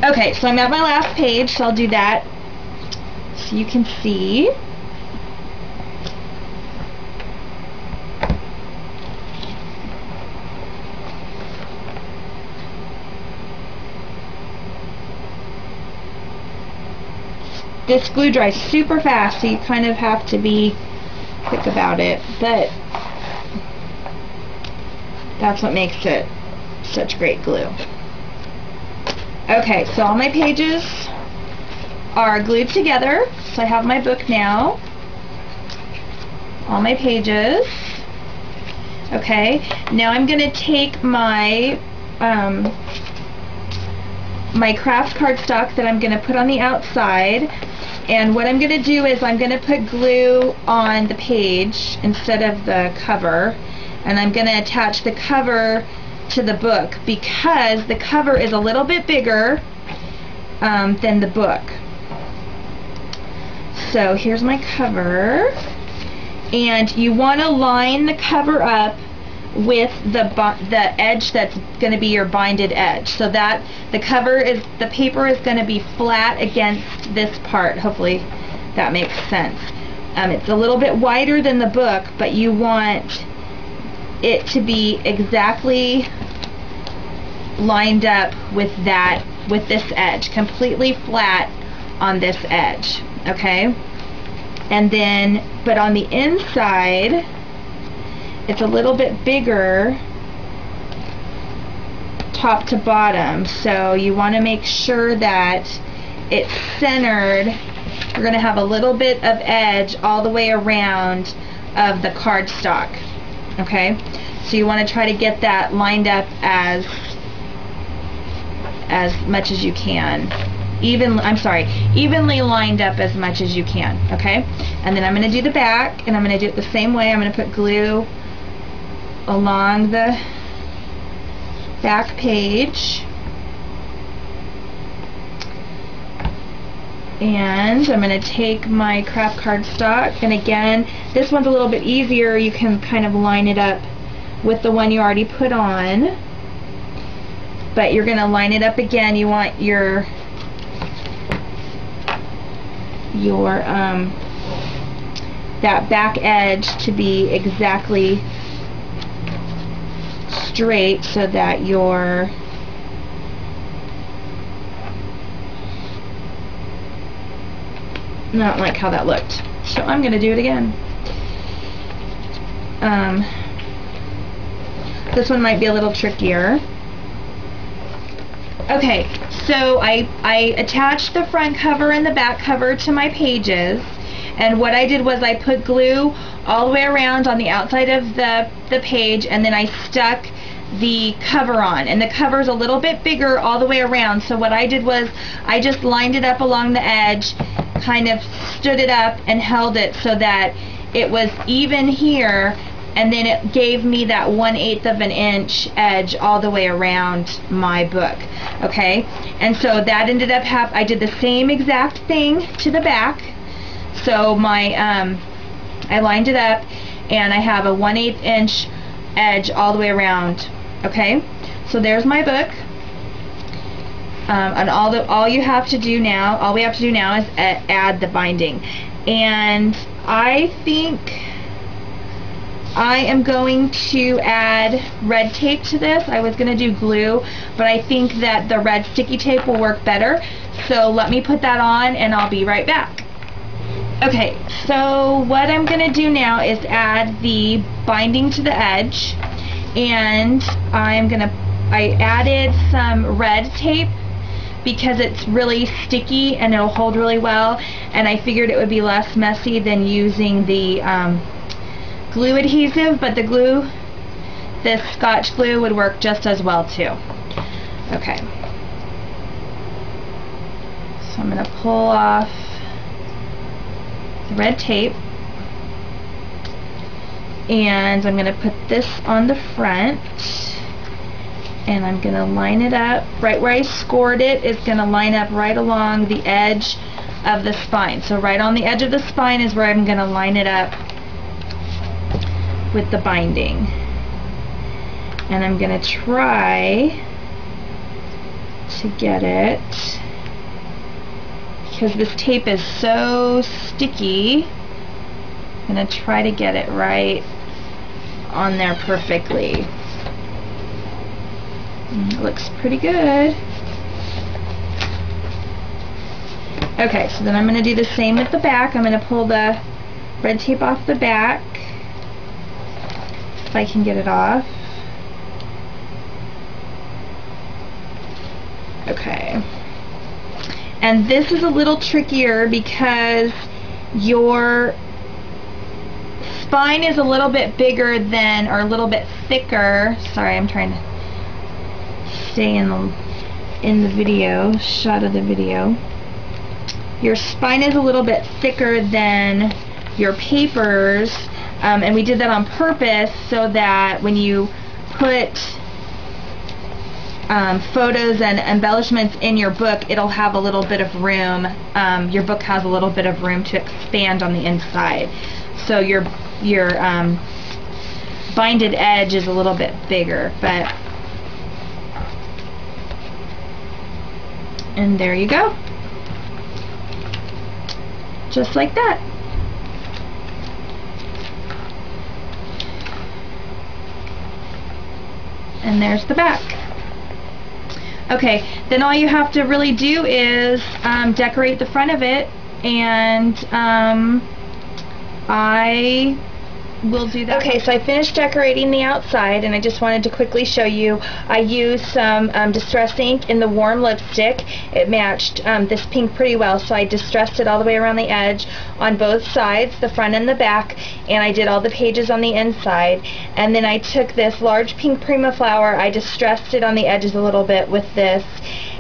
Okay, so I'm at my last page, so I'll do that so you can see. This glue dries super fast, so you kind of have to be quick about it, but that's what makes it such great glue. Okay, so all my pages are glued together, so I have my book now, all my pages. Okay, now I'm going to take my my crafts cardstock that I'm going to put on the outside, and what I'm going to do is I'm going to put glue on the page instead of the cover, and I'm going to attach the cover to the book because the cover is a little bit bigger than the book. So here's my cover, and you want to line the cover up with the edge that's going to be your binded edge, so that the paper is going to be flat against this part. Hopefully that makes sense. It's a little bit wider than the book, but you want it to be exactly lined up with this edge, completely flat on this edge. Okay, and then but on the inside it's a little bit bigger top to bottom, so you want to make sure that it's centered. We're going to have a little bit of edge all the way around of the cardstock. Okay, so you want to try to get that lined up as much as you can. Evenly lined up as much as you can. Okay, and then I'm going to do the back, and I'm going to do it the same way. I'm going to put glue along the back page, and I'm going to take my craft cardstock, and again, this one's a little bit easier. You can kind of line it up with the one you already put on, but you're going to line it up again. You want your that back edge to be exactly straight, so that your not like how that looked. So I'm going to do it again. This one might be a little trickier. Okay, so I attached the front cover and the back cover to my pages, and what I did was I put glue all the way around on the outside of the page, and then I stuck the cover on, and the cover's a little bit bigger all the way around. So what I did was I just lined it up along the edge, kind of stood it up and held it so that it was even here, and then it gave me that 1/8 of an inch edge all the way around my book. Okay, and so that ended up I did the same exact thing to the back. So my I lined it up, and I have a 1/8 inch edge all the way around. Okay, so there's my book, and all we have to do now is add the binding, and I think I am going to add red tape to this. I was going to do glue, but I think that the red sticky tape will work better, so let me put that on and I'll be right back. Okay, so what I'm going to do now is add the binding to the edge, and I added some red tape because it's really sticky and it'll hold really well, and I figured it would be less messy than using the glue adhesive, but this Scotch glue would work just as well too. Okay, so I'm going to pull off the red tape, and I'm going to put this on the front, and I'm going to line it up right where I scored it. It's going to line up right along the edge of the spine. So right on the edge of the spine is where I'm going to line it up with the binding, and I'm going to try to get it, because this tape is so sticky. I'm going to try to get it right on there perfectly. It looks pretty good. Okay, so then I'm going to do the same with the back. I'm going to pull the red tape off the back, if I can get it off. Okay. And this is a little trickier because your spine is a little bit bigger than, or a little bit thicker. Sorry, I'm trying to stay in the video, shot of the video. Your spine is a little bit thicker than your papers, and we did that on purpose so that when you put photos and embellishments in your book, it'll have a little bit of room. Your book has a little bit of room to expand on the inside. So your binded edge is a little bit bigger, but and there you go. Just like that. And there's the back. Okay, then all you have to really do is decorate the front of it, and I will do that. Okay, so I finished decorating the outside, and I just wanted to quickly show you. I used some Distress ink in the warm lipstick. It matched this pink pretty well, so I distressed it all the way around the edge on both sides, the front and the back, and I did all the pages on the inside. And then I took this large pink Prima flower, I distressed it on the edges a little bit with this,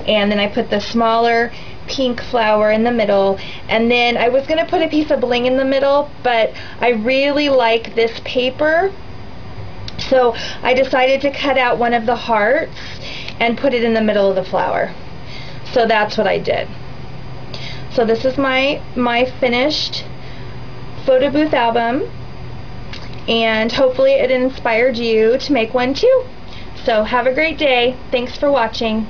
and then I put the smaller pink flower in the middle, and then I was going to put a piece of bling in the middle, but I really like this paper, so I decided to cut out one of the hearts and put it in the middle of the flower. So that's what I did. So this is my finished photo booth album, and hopefully it inspired you to make one too. So have a great day. Thanks for watching.